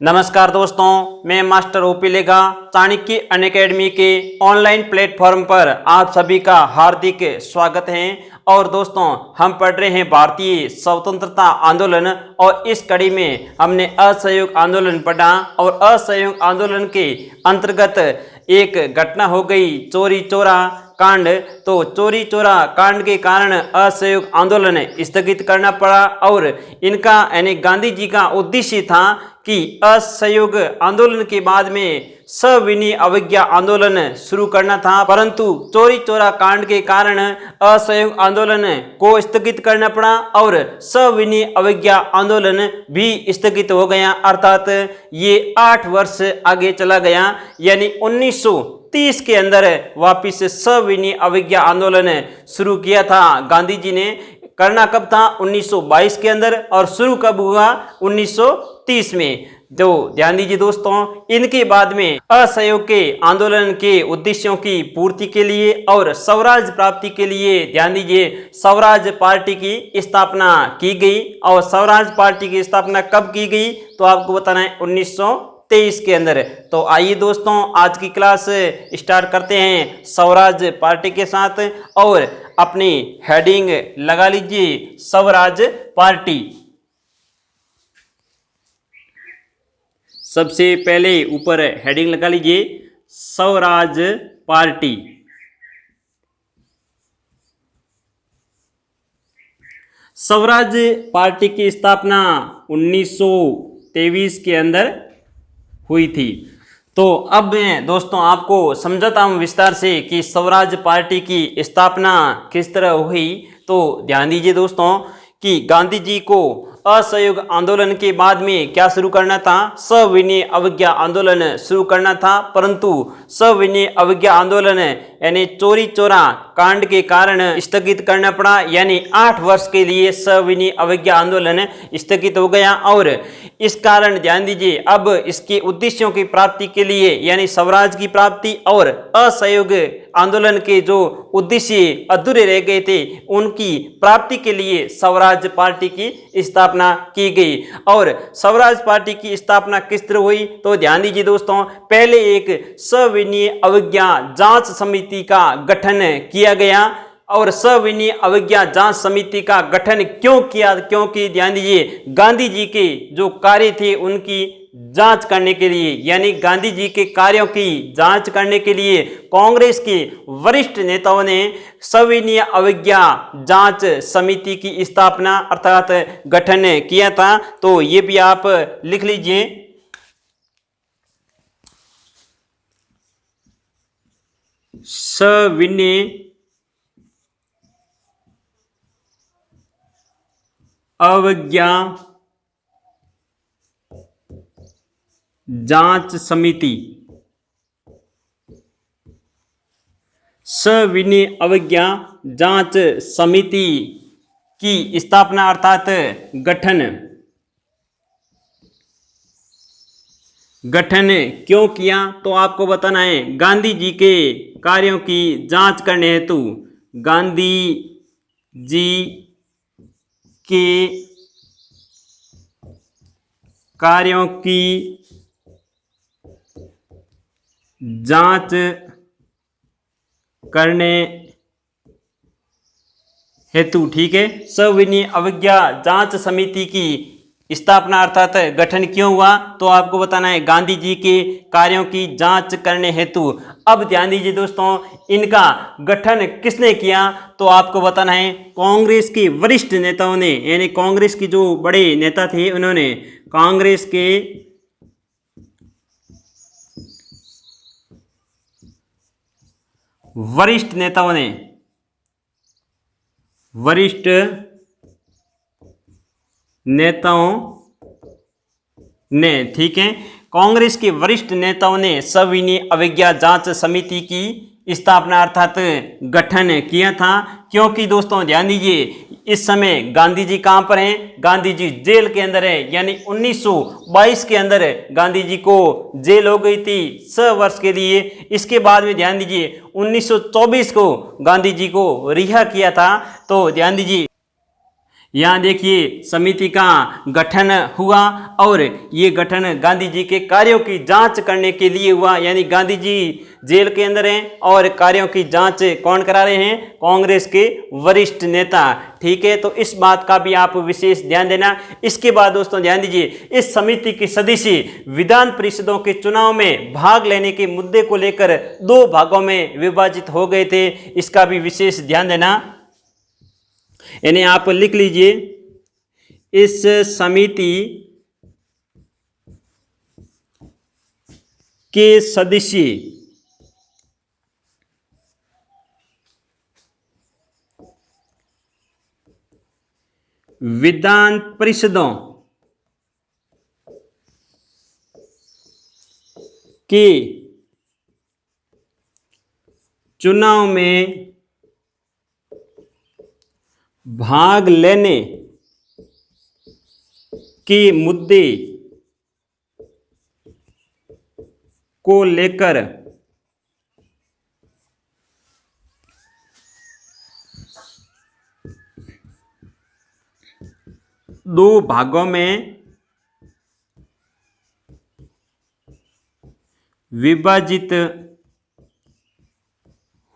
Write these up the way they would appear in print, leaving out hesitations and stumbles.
नमस्कार दोस्तों, मैं मास्टर ओपी लेगा चाणक्य अनअकैडमी के ऑनलाइन प्लेटफॉर्म पर आप सभी का हार्दिक स्वागत है। और दोस्तों, हम पढ़ रहे हैं भारतीय स्वतंत्रता आंदोलन और इस कड़ी में हमने असहयोग आंदोलन पढ़ा और असहयोग आंदोलन के अंतर्गत एक घटना हो गई चोरी चोरा कांड। तो चोरी चोरा कांड के कारण असहयोग आंदोलन स्थगित करना पड़ा और इनका यानी गांधी जी का उद्देश्य था कि असहयोग आंदोलन के बाद में सविनय अवज्ञा आंदोलन शुरू करना था, परंतु चोरी चोरा कांड के कारण असहयोग आंदोलन को स्थगित करना पड़ा और सविनय अवज्ञा आंदोलन भी स्थगित हो गया। अर्थात ये 8 वर्ष आगे चला गया, यानी 1930 के अंदर वापिस सविनय अवज्ञा आंदोलन शुरू किया था गांधी जी ने। करना कब था? 1922 के अंदर, और शुरू कब हुआ? 1930 में। तो ध्यान दीजिए दोस्तों, इनके बाद में असहयोग के आंदोलन के उद्देश्यों की पूर्ति के लिए और स्वराज प्राप्ति के लिए ध्यान दीजिए स्वराज पार्टी की स्थापना की गई। और स्वराज पार्टी की स्थापना कब की गई तो आपको बताना है 1923 के अंदर। तो आइए दोस्तों, आज की क्लास स्टार्ट करते हैं स्वराज पार्टी के साथ और अपनी हेडिंग लगा लीजिए स्वराज पार्टी। सबसे पहले ऊपर हेडिंग लगा लीजिए स्वराज पार्टी। स्वराज पार्टी की स्थापना 1923 के अंदर हुई थी। तो अब मैं दोस्तों आपको समझाता हूं विस्तार से कि स्वराज पार्टी की स्थापना किस तरह हुई। तो ध्यान दीजिए दोस्तों कि गांधी जी को असहयोग आंदोलन के बाद में क्या शुरू करना था? सविनय अवज्ञा आंदोलन शुरू करना था, परंतु सविनय अवज्ञा आंदोलन यानी चोरी चोरा कांड के कारण स्थगित करना पड़ा, यानी 8 वर्ष के लिए सविनय अवज्ञा आंदोलन स्थगित हो गया। और इस कारण ध्यान दीजिए अब इसके उद्देश्यों की प्राप्ति के लिए यानी स्वराज की प्राप्ति और असहयोग आंदोलन के जो उद्देश्य अधूरे रह गए थे उनकी प्राप्ति के लिए स्वराज पार्टी की स्थापना की गई। और स्वराज पार्टी की स्थापना किस तरह हुई तो ध्यान दीजिए दोस्तों, पहले एक सविनय अवज्ञा जांच समिति का गठन किया गया। और सविनय अवज्ञा जांच समिति का गठन क्यों किया? क्योंकि ध्यान दीजिए गांधी जी के जो कार्य थे उनकी जांच करने के लिए, यानी गांधी जी के कार्यों की जांच करने के लिए कांग्रेस के वरिष्ठ नेताओं ने सविनय अवज्ञा जांच समिति की स्थापना अर्थात गठन किया था। तो ये भी आप लिख लीजिए, सविनय अवज्ञा जांच समिति। सविनय अवज्ञा जांच समिति की स्थापना अर्थात गठन क्यों किया तो आपको बताना है गांधी जी के कार्यों की जांच करने हेतु। गांधी जी के कार्यों की जांच करने हेतु, ठीक है। सविनय अवज्ञा जांच समिति की स्थापना अर्थात गठन क्यों हुआ तो आपको बताना है गांधी जी के कार्यों की जांच करने हेतु। अब ध्यान दीजिए दोस्तों, इनका गठन किसने किया तो आपको बताना है कांग्रेस के वरिष्ठ नेताओं ने, यानी कांग्रेस के जो बड़े नेता थे उन्होंने, कांग्रेस के वरिष्ठ नेताओं ने, ठीक है, कांग्रेस के वरिष्ठ नेताओं ने सविनय अवज्ञा जांच समिति की स्थापना अर्थात गठन किया था। क्योंकि दोस्तों ध्यान दीजिए इस समय गांधी जी कहां पर हैं? गांधी जी जेल के अंदर है, यानी 1922 के अंदर गांधी जी को जेल हो गई थी 6 वर्ष के लिए। इसके बाद में ध्यान दीजिए 1924 को गांधी जी को रिहा किया था। तो ध्यान दीजिए यहाँ देखिए समिति का गठन हुआ और ये गठन गांधी जी के कार्यों की जांच करने के लिए हुआ, यानी गांधी जी जेल के अंदर हैं और कार्यों की जांच कौन करा रहे हैं? कांग्रेस के वरिष्ठ नेता। ठीक है, तो इस बात का भी आप विशेष ध्यान देना। इसके बाद दोस्तों ध्यान दीजिए, इस समिति के सदस्य विधान परिषदों के चुनाव में भाग लेने के मुद्दे को लेकर 2 भागों में विभाजित हो गए थे, इसका भी विशेष ध्यान देना। यानी आप लिख लीजिए, इस समिति के सदस्य विधान परिषदों के चुनाव में भाग लेने के मुद्दे को लेकर दो भागों में विभाजित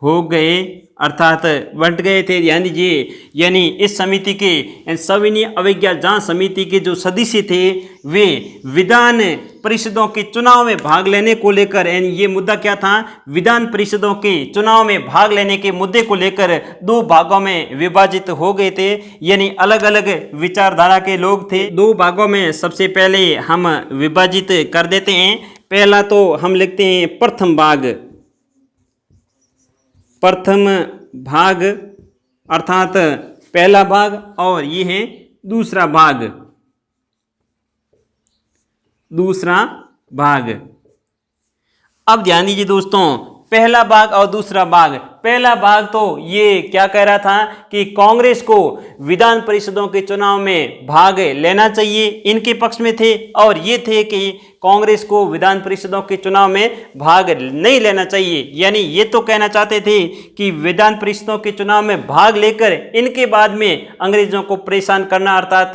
हो गए, अर्थात बंट गए थे। ध्यान दीजिए, यानी इस समिति के सविनय अवज्ञा जांच समिति के जो सदस्य थे वे विधान परिषदों के चुनाव में भाग लेने को लेकर, यानी ये मुद्दा क्या था? विधान परिषदों के चुनाव में भाग लेने के मुद्दे को लेकर 2 भागों में विभाजित हो गए थे, यानी अलग अलग विचारधारा के लोग थे। 2 भागों में सबसे पहले हम विभाजित कर देते हैं। पहला तो हम लिखते हैं प्रथम भाग, प्रथम भाग अर्थात पहला भाग, और ये है दूसरा भाग, दूसरा भाग। अब ध्यान दीजिए दोस्तों, पहला भाग और दूसरा भाग। पहला भाग तो ये क्या कह रहा था कि कांग्रेस को विधान परिषदों के चुनाव में भाग लेना चाहिए, इनके पक्ष में थे, और ये थे कि कांग्रेस को विधान परिषदों के चुनाव में भाग नहीं लेना चाहिए। यानी ये तो कहना चाहते थे कि विधान परिषदों के चुनाव में भाग लेकर इनके बाद में अंग्रेजों को परेशान करना, अर्थात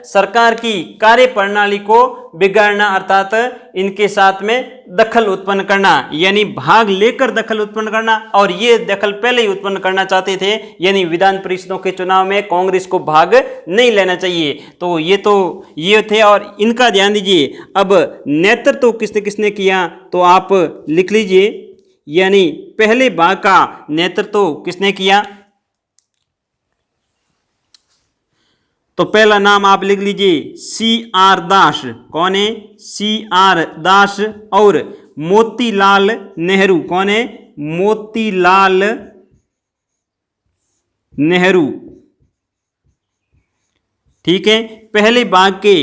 सरकार की कार्यप्रणाली को बिगाड़ना, अर्थात इनके साथ में दखल उत्पन्न करना, यानी भाग लेकर दखल उत्पन्न करना, और ये दखल पहले ही उत्पन्न करना चाहते थे, यानी विधान परिषदों के चुनाव में कांग्रेस को भाग नहीं लेना चाहिए। तो ये थे, और इनका ध्यान दीजिए। अब नेतृत्व तो किसने किसने किया, तो आप लिख लीजिए, यानी पहले भाग का नेतृत्व तो किसने किया? तो पहला नाम आप लिख लीजिए CR दास। कौन है? CR दास। और मोतीलाल नेहरू। कौन है? मोतीलाल नेहरू। ठीक है, पहले भाग के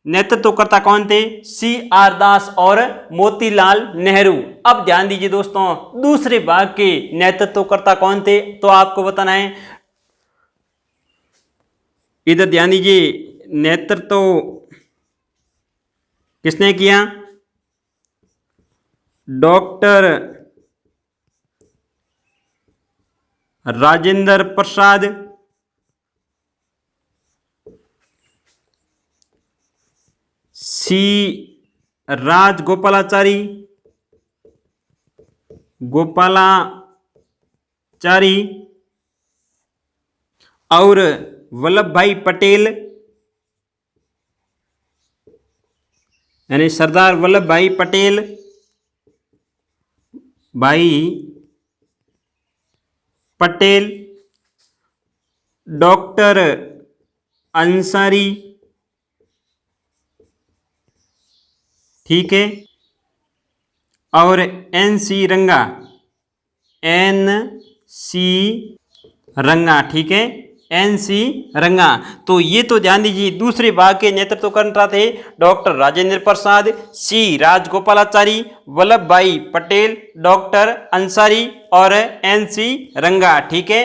नेतृत्वकर्ता कौन थे? CR दास और मोतीलाल नेहरू। अब ध्यान दीजिए दोस्तों, दूसरे भाग के नेतृत्वकर्ता कौन थे, तो आपको बताना है। इधर ध्यान दीजिए, नेतृत्व किसने किया? डॉक्टर राजेंद्र प्रसाद, C राजगोपालाचारी, और वल्लभ भाई पटेल, यानी सरदार वल्लभ भाई पटेल, डॉक्टर अंसारी, ठीक है, और NC रंगा, ठीक है, NC रंगा। तो ये तो ध्यान दीजिए, दूसरे भाग के नेतृत्व करता थे डॉक्टर राजेंद्र प्रसाद, C राजगोपालाचारी, वल्लभ भाई पटेल, डॉक्टर अंसारी और NC रंगा, ठीक है।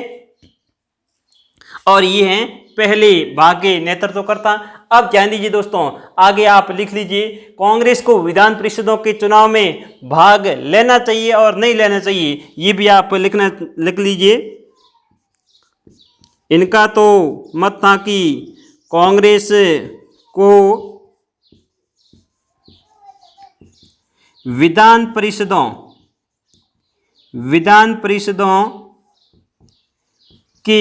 और ये हैं पहले भाग के नेतृत्वकर्ता। अब ध्यान दीजिए दोस्तों, आगे आप लिख लीजिए, कांग्रेस को विधान परिषदों के चुनाव में भाग लेना चाहिए और नहीं लेना चाहिए, ये भी आप लिख लीजिए। इनका तो मत था कि कांग्रेस को विधान परिषदों के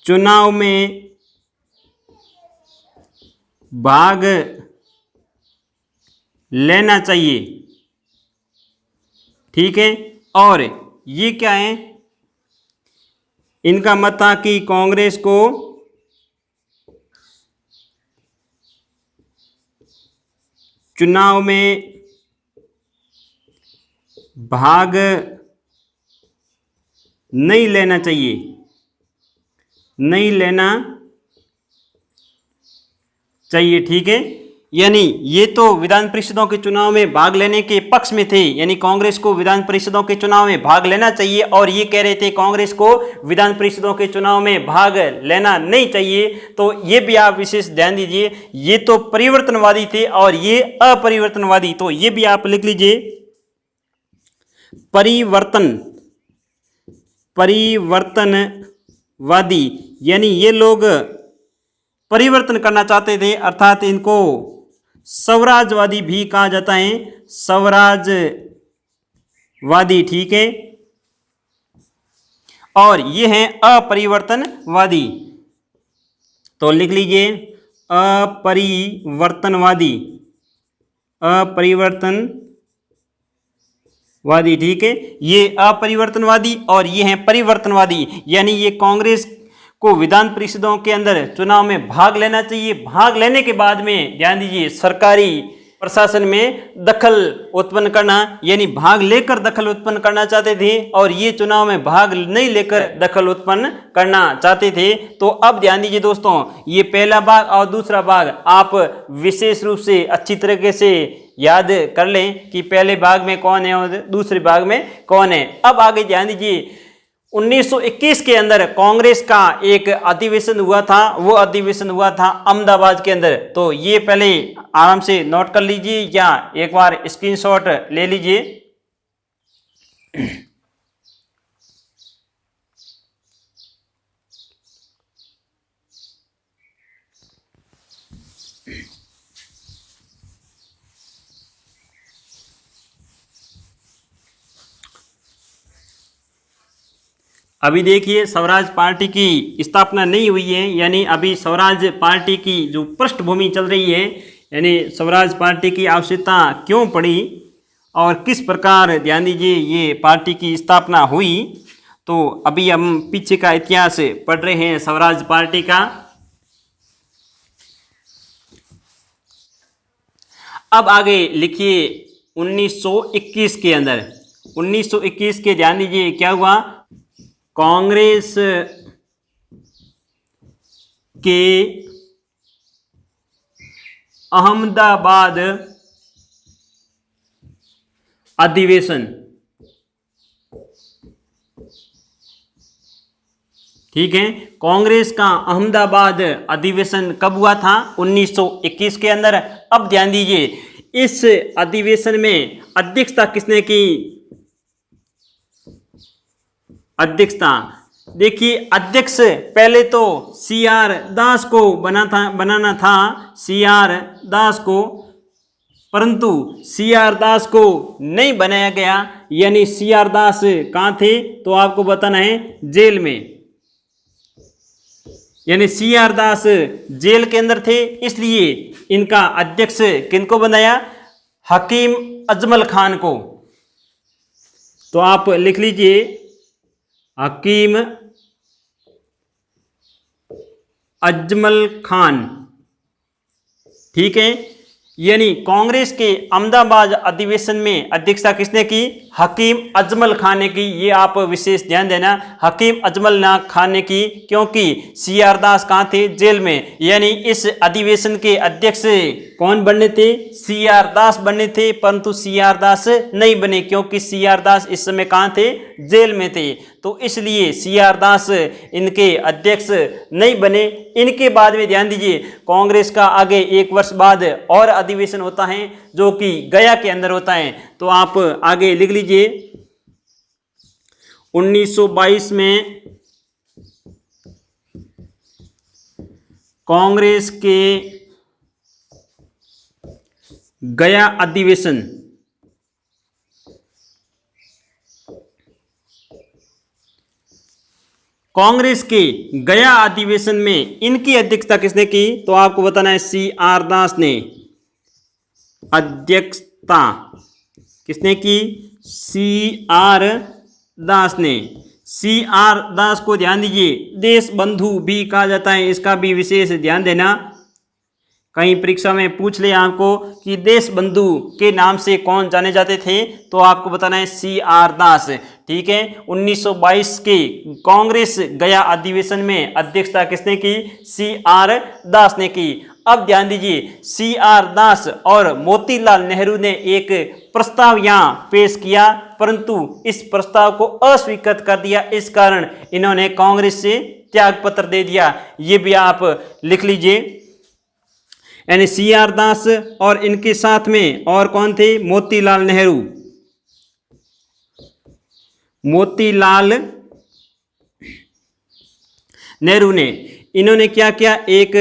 चुनाव में भाग लेना चाहिए। ठीक है, और ये क्या है, इनका मत था कि कांग्रेस को चुनाव में भाग नहीं लेना चाहिए। ठीक है, यानी ये तो विधान परिषदों के चुनाव में भाग लेने के पक्ष में थे, यानी कांग्रेस को विधान परिषदों के चुनाव में भाग लेना चाहिए, और ये कह रहे थे कांग्रेस को विधान परिषदों के चुनाव में भाग लेना नहीं चाहिए। तो ये भी आप विशेष ध्यान दीजिए, ये तो परिवर्तनवादी थे और ये अपरिवर्तनवादी, तो ये भी आप लिख लीजिए। परिवर्तनवादी यानी ये लोग परिवर्तन करना चाहते थे, अर्थात इनको स्वराजवादी भी कहा जाता है, स्वराजवादी। ठीक है, और ये हैं अपरिवर्तनवादी, तो लिख लीजिए अपरिवर्तनवादी। ठीक है, ये अपरिवर्तनवादी और ये हैं परिवर्तनवादी, यानी ये कांग्रेस को विधान परिषदों के अंदर चुनाव में भाग लेना चाहिए। भाग लेने के बाद में ध्यान दीजिए सरकारी प्रशासन में दखल उत्पन्न करना, यानी भाग लेकर दखल उत्पन्न करना चाहते थे, और ये चुनाव में भाग नहीं लेकर दखल उत्पन्न करना चाहते थे। तो अब ध्यान दीजिए दोस्तों, ये पहला भाग और दूसरा भाग आप विशेष रूप से अच्छी तरीके से याद कर लें कि पहले भाग में कौन है और दूसरे भाग में कौन है। अब आगे ध्यान दीजिए, 1921 के अंदर कांग्रेस का एक अधिवेशन हुआ था, वो अधिवेशन हुआ था अहमदाबाद के अंदर। तो ये पहले आराम से नोट कर लीजिए या एक बार स्क्रीनशॉट ले लीजिए। अभी देखिए स्वराज पार्टी की स्थापना नहीं हुई है, यानी अभी स्वराज पार्टी की जो पृष्ठभूमि चल रही है, यानी स्वराज पार्टी की आवश्यकता क्यों पड़ी और किस प्रकार ध्यान दीजिए ये पार्टी की स्थापना हुई। तो अभी हम पीछे का इतिहास पढ़ रहे हैं स्वराज पार्टी का। अब आगे लिखिए 1921 के अंदर, 1921 के ध्यान दीजिए क्या हुआ, कांग्रेस के अहमदाबाद अधिवेशन, ठीक है, कांग्रेस का अहमदाबाद अधिवेशन कब हुआ था, 1921 के अंदर। अब ध्यान दीजिए इस अधिवेशन में अध्यक्षता किसने की, अध्यक्षता देखिए अध्यक्ष पहले तो CR दास को बनाना था CR दास को, परंतु CR दास को नहीं बनाया गया, यानी CR दास कहाँ थे तो आपको बताना है जेल में, यानी CR दास जेल के अंदर थे, इसलिए इनका अध्यक्ष किनको बनाया, हकीम अजमल खान को। तो आप लिख लीजिए हकीम अजमल खान, ठीक है, यानी कांग्रेस के अहमदाबाद अधिवेशन में अध्यक्षता किसने की, हकीम अजमल खान ने की। ये आप विशेष ध्यान देना, हकीम अजमल खान ने की, क्योंकि CR दास कहाँ थे, जेल में, यानी इस अधिवेशन के अध्यक्ष कौन बनने थे, CR दास बनने थे, परंतु CR दास नहीं बने क्योंकि CR दास इस समय कहाँ थे, जेल में थे। तो इसलिए CR दास इनके अध्यक्ष नहीं बने। इनके बाद में ध्यान दीजिए कांग्रेस का आगे एक वर्ष बाद और अधिवेशन होता है जो कि गया के अंदर होता है। तो आप आगे लिख लीजिए 1922 में कांग्रेस के गया अधिवेशन कांग्रेस के गया अधिवेशन में इनकी अध्यक्षता किसने की? तो आपको बताना है CR दास ने अध्यक्षता किसने की? CR दास ने। CR दास को ध्यान दीजिए, देश बंधु भी कहा जाता है, इसका भी विशेष ध्यान देना। कहीं परीक्षा में पूछ ले आपको कि देश बंधु के नाम से कौन जाने जाते थे, तो आपको बताना है CR दास। ठीक है, 1922 के कांग्रेस गया अधिवेशन में अध्यक्षता किसने की? CR दास ने की। अब ध्यान दीजिए, CR दास और मोतीलाल नेहरू ने एक प्रस्ताव यहाँ पेश किया, परंतु इस प्रस्ताव को अस्वीकृत कर दिया। इस कारण इन्होंने कांग्रेस से त्याग पत्र दे दिया। ये भी आप लिख लीजिए, यानी CR दास और इनके साथ में और कौन थे? मोतीलाल नेहरू। मोतीलाल नेहरू ने इन्होंने क्या किया? एक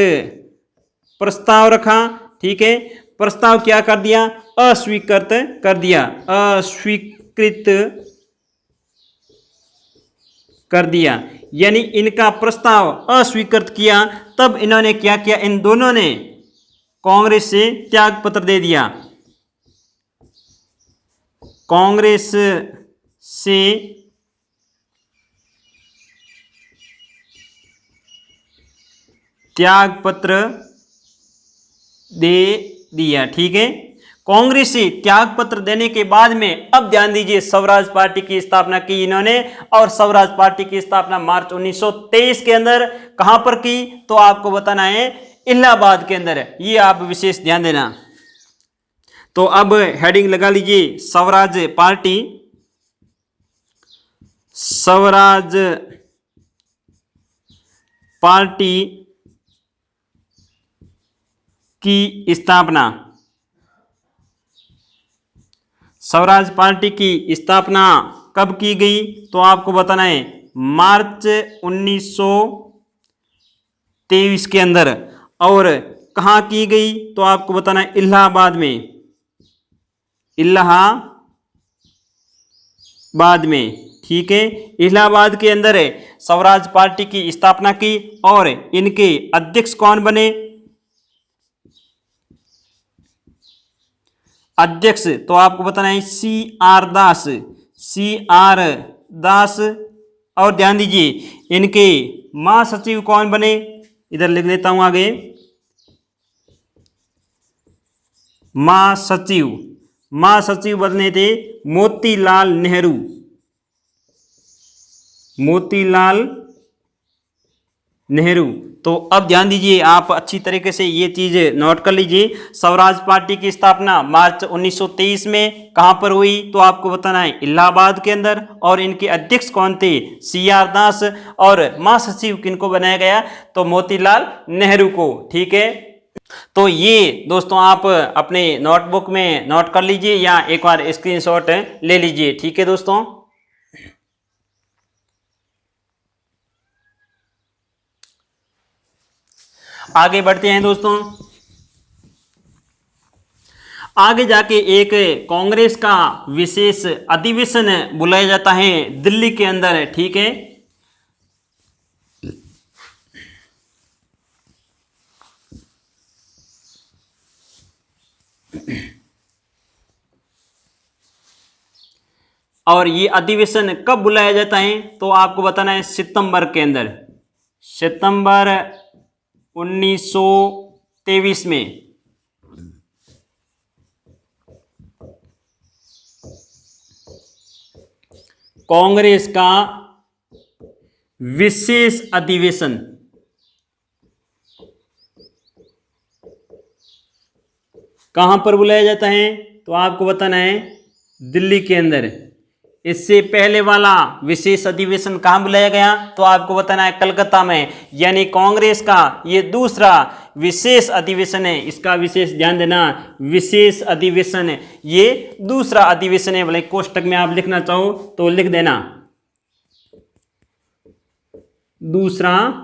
प्रस्ताव रखा। ठीक है, प्रस्ताव क्या कर दिया? अस्वीकृत कर दिया, अस्वीकृत कर दिया, यानी इनका प्रस्ताव अस्वीकृत किया। तब इन्होंने क्या किया? इन दोनों ने कांग्रेस से त्याग पत्र दे दिया। कांग्रेस से त्याग पत्र दे दिया। ठीक है, कांग्रेस से त्याग पत्र देने के बाद में अब ध्यान दीजिए, स्वराज पार्टी की स्थापना की इन्होंने। और स्वराज पार्टी की स्थापना मार्च 1923 के अंदर कहां पर की? तो आपको बताना है इलाहाबाद के अंदर। ये आप विशेष ध्यान देना। तो अब हेडिंग लगा लीजिए, स्वराज पार्टी, स्वराज पार्टी की स्थापना। स्वराज पार्टी की स्थापना कब की गई? तो आपको बताना है मार्च 1923 के अंदर। और कहाँ की गई? तो आपको बताना है इलाहाबाद में, इलाहाबाद में। ठीक है, इलाहाबाद के अंदर स्वराज पार्टी की स्थापना की। और इनके अध्यक्ष कौन बने? अध्यक्ष तो आपको बताना है CR दास, CR दास। और ध्यान दीजिए, इनके महासचिव कौन बने? इधर लिख लेता हूं आगे, महासचिव, महासचिव बने थे मोतीलाल नेहरू, मोतीलाल नेहरू। तो अब ध्यान दीजिए, आप अच्छी तरीके से ये चीज नोट कर लीजिए। स्वराज पार्टी की स्थापना मार्च 1923 में कहां पर हुई? तो आपको बताना है इलाहाबाद के अंदर। और इनके अध्यक्ष कौन थे? CR दास। और महासचिव किनको बनाया गया? तो मोतीलाल नेहरू को। ठीक है, तो ये दोस्तों आप अपने नोटबुक में नोट कर लीजिए या एक बार स्क्रीनशॉट ले लीजिए। ठीक है दोस्तों, आगे बढ़ते हैं दोस्तों। आगे जाके एक कांग्रेस का विशेष अधिवेशन बुलाया जाता है दिल्ली के अंदर। ठीक है, और ये अधिवेशन कब बुलाया जाता है? तो आपको बताना है सितंबर के अंदर, सितंबर 1923 में। कांग्रेस का विशेष अधिवेशन कहां पर बुलाया जाता है? तो आपको बताना है दिल्ली के अंदर। इससे पहले वाला विशेष अधिवेशन कहां बुलाया गया? तो आपको बताना है कलकत्ता में। यानी कांग्रेस का ये दूसरा विशेष अधिवेशन है, इसका विशेष ध्यान देना। विशेष अधिवेशन ये दूसरा अधिवेशन है। भले कोष्टक में आप लिखना चाहो तो लिख देना, दूसरा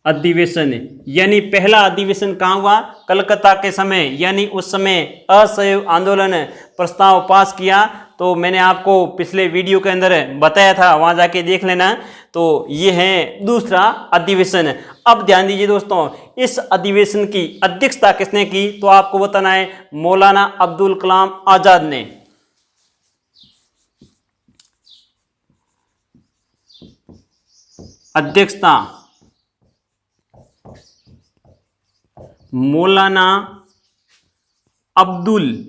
अधिवेशन, यानी पहला अधिवेशन कहाँ हुआ? कलकत्ता के समय, यानी उस समय असहयोग आंदोलन प्रस्ताव पास किया। तो मैंने आपको पिछले वीडियो के अंदर बताया था, वहां जाके देख लेना। तो ये है दूसरा अधिवेशन। अब ध्यान दीजिए दोस्तों, इस अधिवेशन की अध्यक्षता किसने की? तो आपको बताना है मौलाना अब्दुल कलाम आजाद ने। अध्यक्षता मौलाना अब्दुल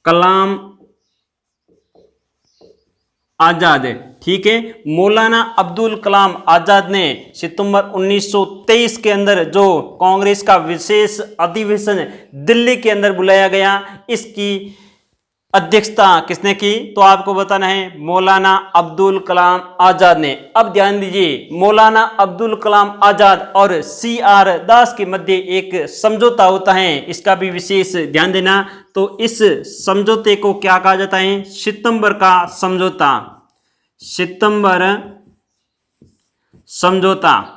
कलाम आजाद है। ठीक है, मौलाना अब्दुल कलाम आजाद ने सितंबर 1923 के अंदर जो कांग्रेस का विशेष अधिवेशन दिल्ली के अंदर बुलाया गया, इसकी अध्यक्षता किसने की? तो आपको बताना है मौलाना अब्दुल कलाम आजाद ने। अब ध्यान दीजिए, मौलाना अब्दुल कलाम आजाद और CR दास के मध्य एक समझौता होता है, इसका भी विशेष ध्यान देना। तो इस समझौते को क्या कहा जाता है? सितंबर का समझौता। सितंबर समझौता,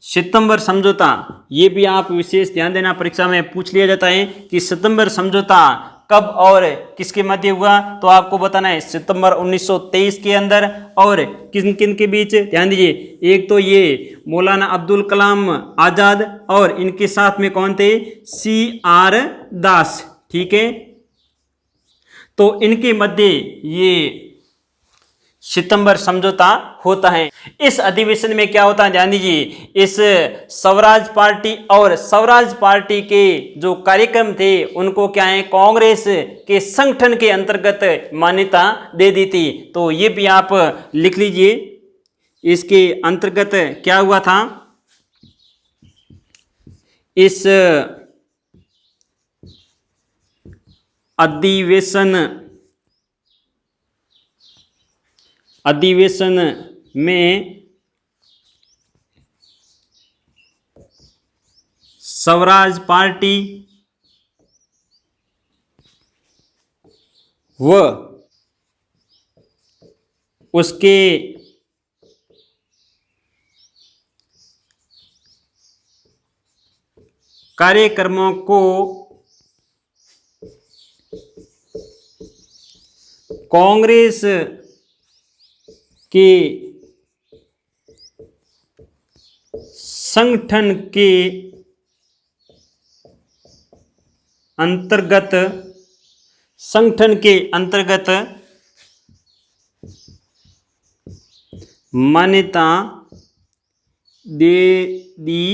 सितंबर समझौता, ये भी आप विशेष ध्यान देना, परीक्षा में पूछ लिया जाता है कि सितंबर समझौता कब और किसके मध्य हुआ? तो आपको बताना है सितंबर 1923 के अंदर। और किन किन के बीच? ध्यान दीजिए, एक तो ये मौलाना अब्दुल कलाम आजाद और इनके साथ में कौन थे? CR दास। ठीक है, तो इनके मध्य ये सितंबर समझौता होता है। इस अधिवेशन में क्या होता है? ध्यान दीजिए, इस स्वराज पार्टी और स्वराज पार्टी के जो कार्यक्रम थे उनको क्या है? कांग्रेस के संगठन के अंतर्गत मान्यता दे दी थी। तो ये भी आप लिख लीजिए, इसके अंतर्गत क्या हुआ था? इस अधिवेशन में स्वराज पार्टी व उसके कार्यक्रमों को कांग्रेस के संगठन के अंतर्गत मान्यता दे दी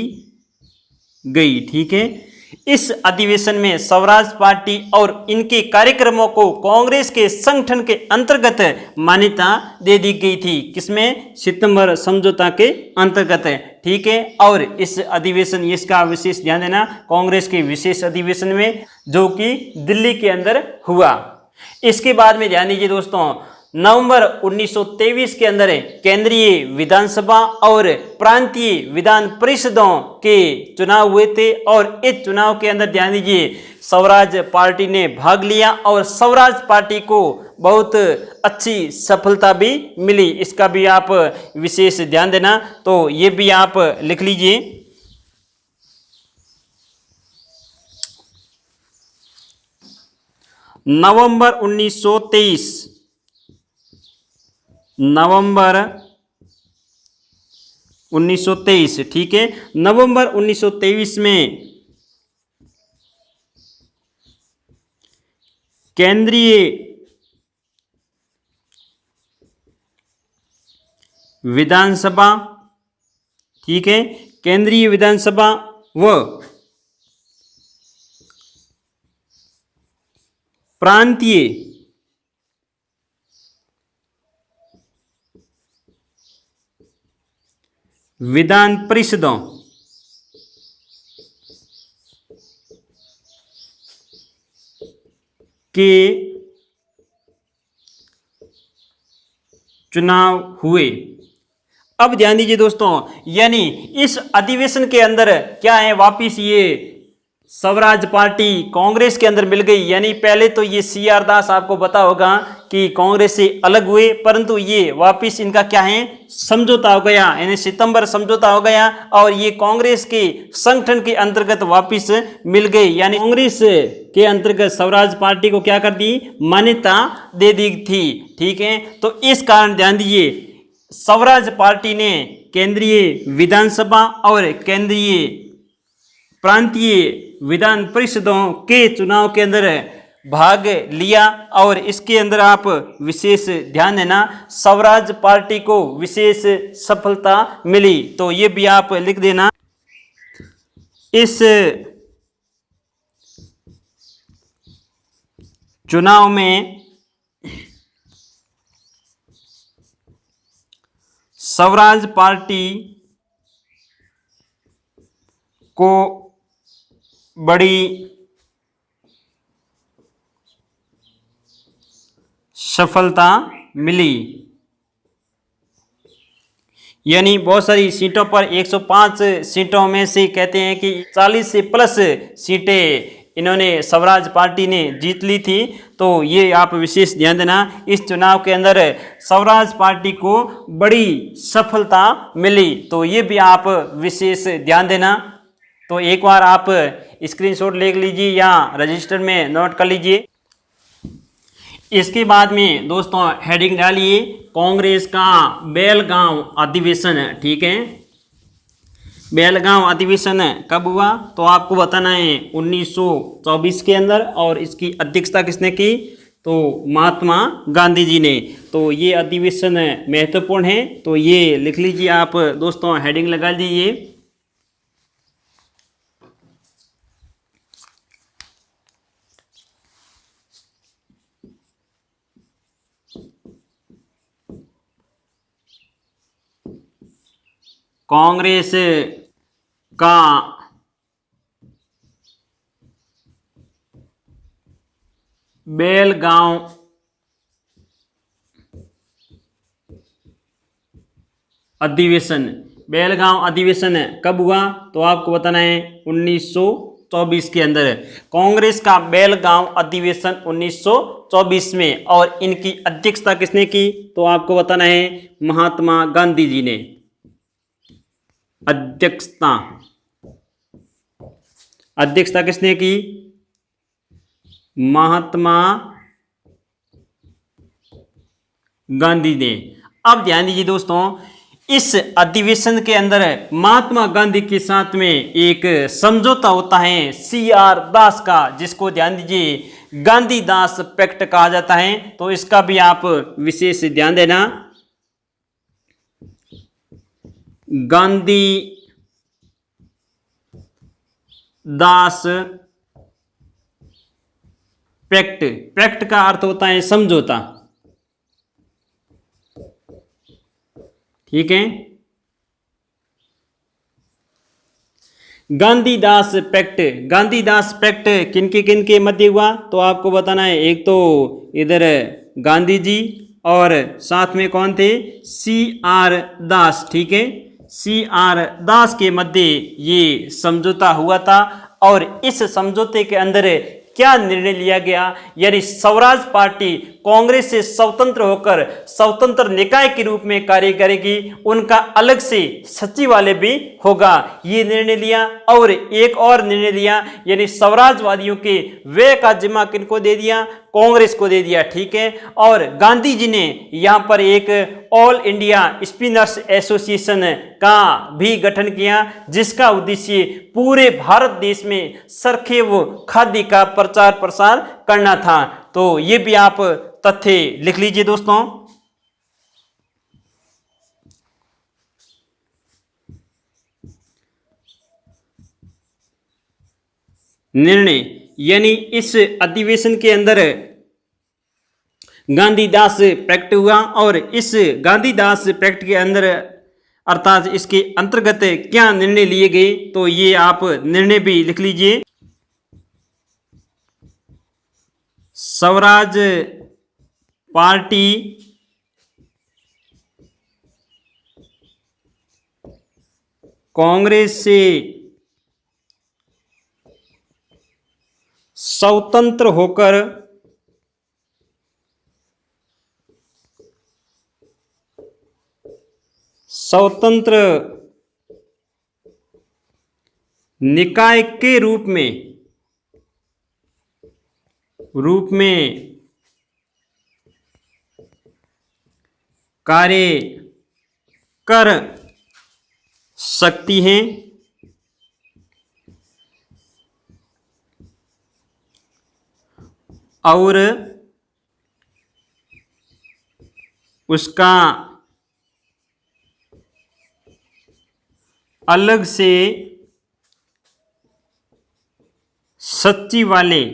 गई। ठीक है, इस अधिवेशन में स्वराज पार्टी और इनके कार्यक्रमों को कांग्रेस के संगठन के अंतर्गत मान्यता दे दी गई थी। किसमें? सितंबर समझौता के अंतर्गत। ठीक है, और इस अधिवेशन, इसका विशेष ध्यान देना, कांग्रेस के विशेष अधिवेशन में जो कि दिल्ली के अंदर हुआ। इसके बाद में ध्यान दीजिए दोस्तों, नवंबर 1923 के अंदर केंद्रीय विधानसभा और प्रांतीय विधान परिषदों के चुनाव हुए थे। और इस चुनाव के अंदर ध्यान दीजिए, स्वराज पार्टी ने भाग लिया और स्वराज पार्टी को बहुत अच्छी सफलता भी मिली। इसका भी आप विशेष ध्यान देना। तो ये भी आप लिख लीजिए। नवंबर 1923, ठीक है, नवंबर 1923 में केंद्रीय विधानसभा, ठीक है, केंद्रीय विधानसभा व प्रांतीय विधान परिषदों के चुनाव हुए। अब ध्यान दीजिए दोस्तों, यानी इस अधिवेशन के अंदर क्या है, वापिस ये स्वराज पार्टी कांग्रेस के अंदर मिल गई। यानी पहले तो ये सी आर दास आपको पता होगा कि कांग्रेस से अलग हुए, परंतु ये वापिस इनका क्या है, समझौता हो गया, यानी सितंबर समझौता हो गया और ये कांग्रेस के संगठन के अंतर्गत वापिस मिल गई। यानी कांग्रेस के अंतर्गत स्वराज पार्टी को क्या कर दी, मान्यता दे दी थी। ठीक है, तो इस कारण ध्यान दीजिए, स्वराज पार्टी ने केंद्रीय विधानसभा और केंद्रीय प्रांतीय विधान परिषदों के चुनाव के अंदर भाग लिया। और इसके अंदर आप विशेष ध्यान देना, स्वराज पार्टी को विशेष सफलता मिली, तो ये भी आप लिख देना। इस चुनाव में स्वराज पार्टी को बड़ी सफलता मिली। यानी बहुत सारी सीटों पर 105 सीटों में से कहते हैं कि 40 से प्लस सीटें इन्होंने स्वराज पार्टी ने जीत ली थी। तो ये आप विशेष ध्यान देना, इस चुनाव के अंदर स्वराज पार्टी को बड़ी सफलता मिली, तो ये भी आप विशेष ध्यान देना। तो एक बार आप स्क्रीनशॉट ले लीजिए या रजिस्टर में नोट कर लीजिए। इसके बाद में दोस्तों हेडिंग डालिए, कांग्रेस का बेलगांव अधिवेशन। ठीक है, बेलगांव अधिवेशन कब हुआ, तो आपको बताना है 1924 के अंदर, और इसकी अध्यक्षता किसने की, तो महात्मा गांधी जी ने। तो ये अधिवेशन महत्वपूर्ण है, तो ये लिख लीजिए आप दोस्तों, हेडिंग लगा दीजिए। कांग्रेस का बेलगांव अधिवेशन, बेलगांव अधिवेशन कब हुआ, तो आपको बताना है 1924 के अंदर। कांग्रेस का बेलगांव अधिवेशन 1924 में, और इनकी अध्यक्षता किसने की, तो आपको बताना है महात्मा गांधी जी ने। अध्यक्षता किसने की, महात्मा गांधी ने। अब ध्यान दीजिए दोस्तों, इस अधिवेशन के अंदर महात्मा गांधी के साथ में एक समझौता होता है सी आर दास का, जिसको ध्यान दीजिए गांधी दास पैक्ट कहा जाता है। तो इसका भी आप विशेष ध्यान देना। गांधी दास पैक्ट, पैक्ट का अर्थ होता है समझौता। ठीक है, गांधीदास पैक्ट, गांधीदास पैक्ट किन के मध्य हुआ, तो आपको बताना है, एक तो इधर गांधी जी और साथ में कौन थे, सी आर दास। ठीक है, सी आर दास के मध्य ये समझौता हुआ था। और इस समझौते के अंदर क्या निर्णय लिया गया, यानी स्वराज पार्टी कांग्रेस से स्वतंत्र होकर स्वतंत्र निकाय के रूप में कार्य करेगी, उनका अलग से सचिवालय भी होगा, ये निर्णय लिया। और एक और निर्णय लिया, यानी स्वराजवादियों के व्यय का जिम्मा किनको दे दिया, कांग्रेस को दे दिया। ठीक है, और गांधी जी ने यहाँ पर एक ऑल इंडिया स्पिनर्स एसोसिएशन का भी गठन किया, जिसका उद्देश्य पूरे भारत देश में सरखेव खाद्य का प्रचार प्रसार करना था। तो ये भी आप तथ्य लिख लीजिए दोस्तों। निर्णय, यानी इस अधिवेशन के अंदर गांधीदास पैक्ट हुआ, और इस गांधीदास पैक्ट के अंदर अर्थात इसके अंतर्गत क्या निर्णय लिए गए, तो ये आप निर्णय भी लिख लीजिए। स्वराज पार्टी कांग्रेस से स्वतंत्र होकर स्वतंत्र निकाय के रूप में कार्य कर सकती हैं और उसका अलग से सचिवालय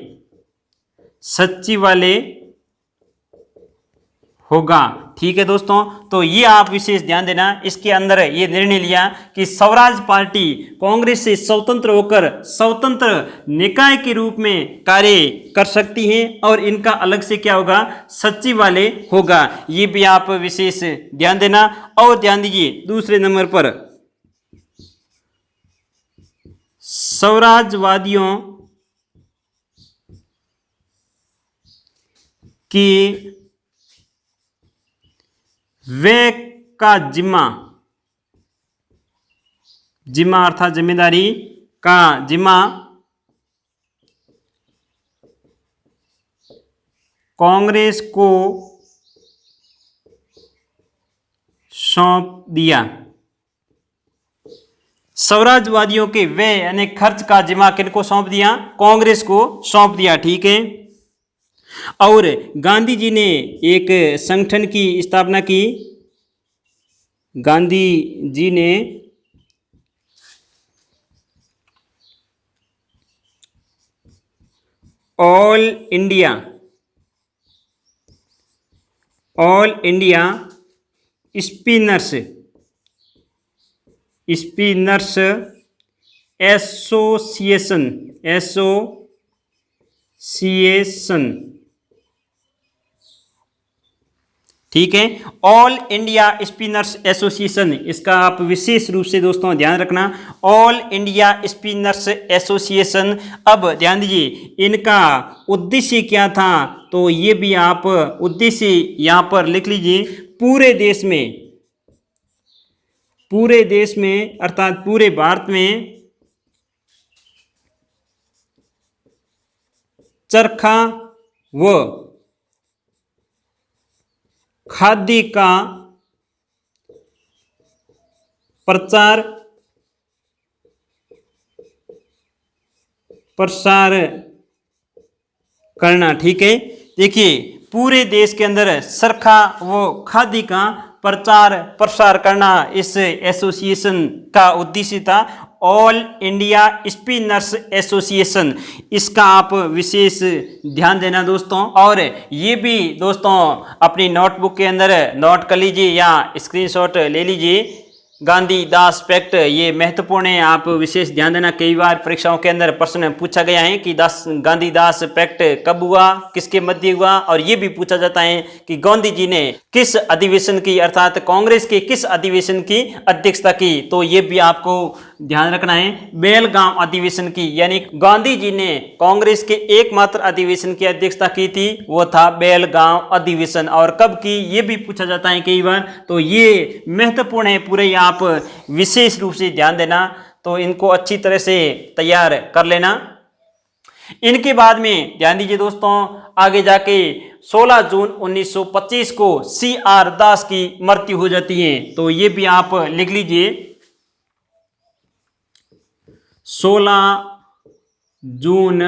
होगा। ठीक है दोस्तों, तो ये आप विशेष ध्यान देना। इसके अंदर ये निर्णय लिया कि स्वराज पार्टी कांग्रेस से स्वतंत्र होकर स्वतंत्र निकाय के रूप में कार्य कर सकती हैं और इनका अलग से क्या होगा, सचिवालय होगा। ये भी आप विशेष ध्यान देना। और ध्यान दीजिए दूसरे नंबर पर, स्वराजवादियों की व्यय का जिम्मा अर्थात जिम्मेदारी का जिम्मा कांग्रेस को सौंप दिया। स्वराजवादियों के व्यय यानी खर्च का जिम्मा किनको सौंप दिया, कांग्रेस को सौंप दिया। ठीक है। और गांधी जी ने एक संगठन की स्थापना की। गांधी जी ने ऑल इंडिया स्पिनर्स एसोसिएशन। ठीक है, ऑल इंडिया स्पिनर्स एसोसिएशन, इसका आप विशेष रूप से दोस्तों ध्यान रखना। All India spinners association. अब ध्यान दीजिए इनका उद्देश्य क्या था, तो ये भी आप उद्देश्य यहां पर लिख लीजिए। पूरे देश में अर्थात पूरे भारत में चरखा व खादी का प्रसार करना। ठीक है, देखिए पूरे देश के अंदर चरखा व खादी का प्रसार करना इस एसोसिएशन का उद्देश्य था। ऑल इंडिया स्पिनर्स एसोसिएशन, इसका आप विशेष ध्यान देना दोस्तों। और ये भी दोस्तों अपनी नोटबुक के अंदर नोट कर लीजिए या स्क्रीनशॉट ले लीजिए। गांधी दास पैक्ट, ये महत्वपूर्ण है, आप विशेष ध्यान देना। कई बार परीक्षाओं के अंदर प्रश्न पूछा गया है कि गांधी दास पैक्ट कब हुआ, किसके मध्य हुआ, और ये भी पूछा जाता है कि गांधी जी ने किस अधिवेशन की अर्थात कांग्रेस के किस अधिवेशन की अध्यक्षता की। तो ये भी आपको ध्यान रखना है, बेलगांव अधिवेशन की। यानी गांधी जी ने कांग्रेस के एकमात्र अधिवेशन की अध्यक्षता की थी, वो था बेलगांव अधिवेशन। और कब की, ये भी पूछा जाता है कई बार। तो ये महत्वपूर्ण है, पूरे आप विशेष रूप से ध्यान देना। तो इनको अच्छी तरह से तैयार कर लेना। इनके बाद में ध्यान दीजिए दोस्तों, आगे जाके 16 जून 1925 को CR दास की मृत्यु हो जाती है। तो ये भी आप लिख लीजिए, 16 जून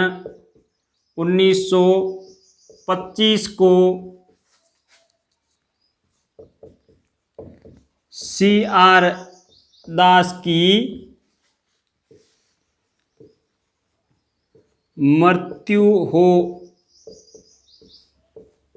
1925 को CR दास की मृत्यु हो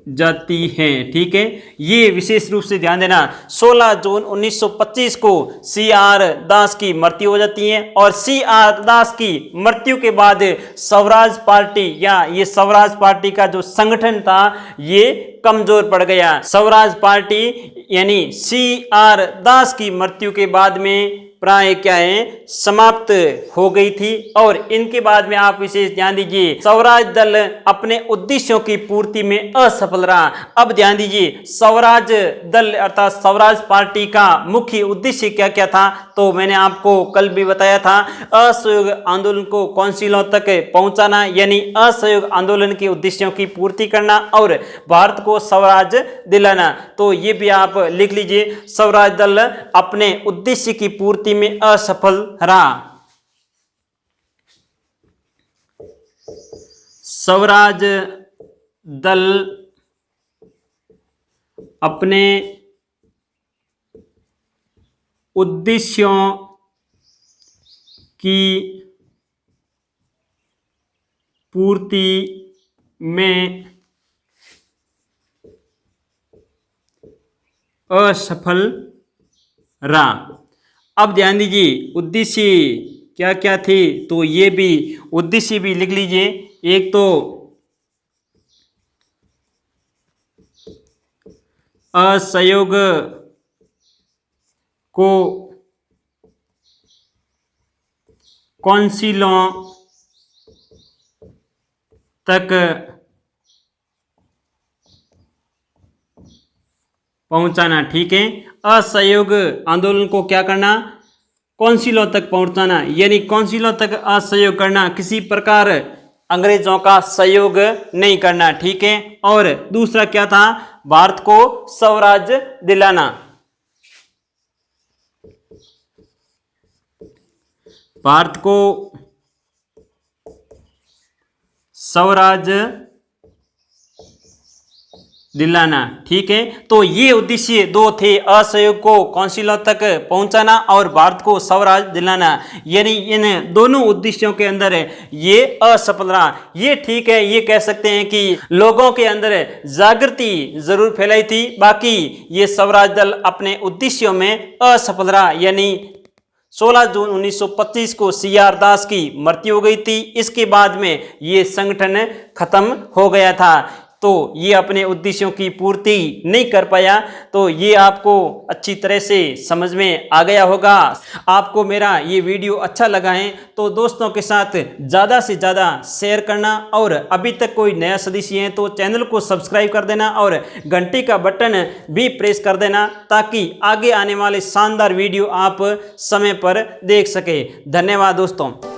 जाती है। ठीक है, ये विशेष रूप से ध्यान देना। 16 जून 1925 को CR दास की मृत्यु हो जाती है। और CR दास की मृत्यु के बाद स्वराज पार्टी या ये स्वराज पार्टी का जो संगठन था ये कमजोर पड़ गया। स्वराज पार्टी यानी CR दास की मृत्यु के बाद में प्राय क्या है समाप्त हो गई थी। और इनके बाद में आप विशेष ध्यान दीजिए, स्वराज दल अपने उद्देश्यों की पूर्ति में असफल रहा। अब ध्यान दीजिए, स्वराज दल अर्थात स्वराज पार्टी का मुख्य उद्देश्य क्या क्या था, तो मैंने आपको कल भी बताया था, असहयोग आंदोलन को काउंसिलों तक पहुंचाना, यानी असहयोग आंदोलन के उद्देश्यों की पूर्ति करना और भारत को स्वराज दिलाना। तो ये भी आप लिख लीजिए, स्वराज दल अपने उद्देश्य की पूर्ति में असफल रहा। स्वराज दल अपने उद्देश्यों की पूर्ति में असफल रहा। अब ध्यान दीजिए, उद्देश्य क्या क्या थे, तो ये भी उद्देश्य भी लिख लीजिए। एक तो असहयोग को काउंसिलों तक पहुंचाना। ठीक है, असहयोग आंदोलन को क्या करना, काउंसिलों तक पहुंचाना, यानी काउंसिलों तक असहयोग करना, किसी प्रकार अंग्रेजों का सहयोग नहीं करना। ठीक है, और दूसरा क्या था, भारत को स्वराज दिलाना। भारत को स्वराज दिलाना। ठीक है, तो ये उद्देश्य दो थे, असहयोग को काउंसिलों तक पहुंचाना और भारत को स्वराज दिलाना, यानी इन दोनों उद्देश्यों के अंदर ये असफल रहा। ये ठीक है, ये कह सकते हैं कि लोगों के अंदर जागृति जरूर फैलाई थी, बाकी ये स्वराज दल अपने उद्देश्यों में असफल रहा। यानी 16 जून 1925 को CR दास की मृत्यु हो गई थी। इसके बाद में ये संगठन खत्म हो गया था, तो ये अपने उद्देश्यों की पूर्ति नहीं कर पाया। तो ये आपको अच्छी तरह से समझ में आ गया होगा। आपको मेरा ये वीडियो अच्छा लगा है तो दोस्तों के साथ ज़्यादा से ज़्यादा शेयर करना, और अभी तक कोई नया सदस्य है तो चैनल को सब्सक्राइब कर देना और घंटी का बटन भी प्रेस कर देना, ताकि आगे आने वाले शानदार वीडियो आप समय पर देख सके। धन्यवाद दोस्तों।